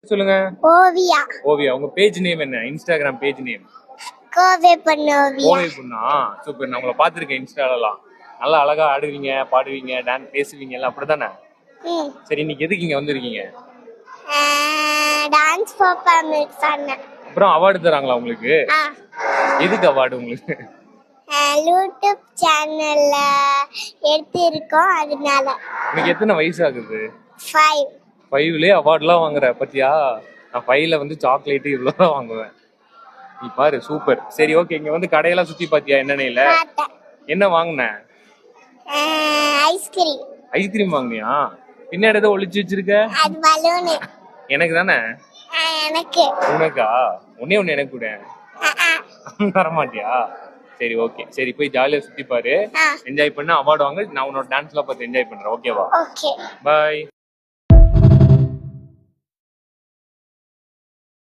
சொல்லுங்க. ஓவியா. ஓவியா. உங்க page name என்ன? Instagram page name? கோவை பொண்ணு ஓவியா. கோவை பொண்ணா? சூப்பர். நான் உங்களை பார்த்திருக்கேன் இன்ஸ்டாலலாம். நல்லா அழகா ஆடுவீங்க, பாடுவீங்க, டான்ஸ் பேசுவீங்க எல்லாம் அப்படிதானே? சரி, இன்னைக்கு எதுக்கு இங்க வந்திருக்கீங்க? டான்ஸ் பெர்ஃபார்மன்ஸ் பண்ண. அப்புறம் அவார்டு தராங்களா உங்களுக்கு? எதுக்கு அவார்டு உங்களுக்கு? யூடியூப் சேனல்ல எடுத்திருக்கோம் அதனால. உங்களுக்கு எத்தனை வயசு ஆகுது? 5. 5லயே அவார்ட்லாம் வாங்குற பத்தியா? நான் 5ல வந்து சாக்லேட் இவ்வளவுதான் வாங்குவேன். நீ பாரு, சூப்பர். சரி, ஓகே. இங்க வந்து கடையெல்லாம் சுத்தி பாத்தியா? என்னென்ன என்ன வாங்கின? ஐஸ்கிரீம். ஐஸ்கிரீம் வாங்கினியா? பின்னாடி ஏதோ ஒளிச்சு வச்சிருக்க? அது பலூன். எனக்கு தானே? எனக்கு. உனக்கா? ஒன்னே ஒண்ணு எனக்கு கூட. தரமாட்டியா? சரி, ஓகே. சரி, போய் ஜாலியா சுத்தி பாரு, என்ஜாய் பண்ணு, அவார்டு வாங்க. நான் உன்னோட டான்ஸ்ல பார்த்து என்ஜாய் பண்றேன். ஓகேவா? ஓகே. பாய்.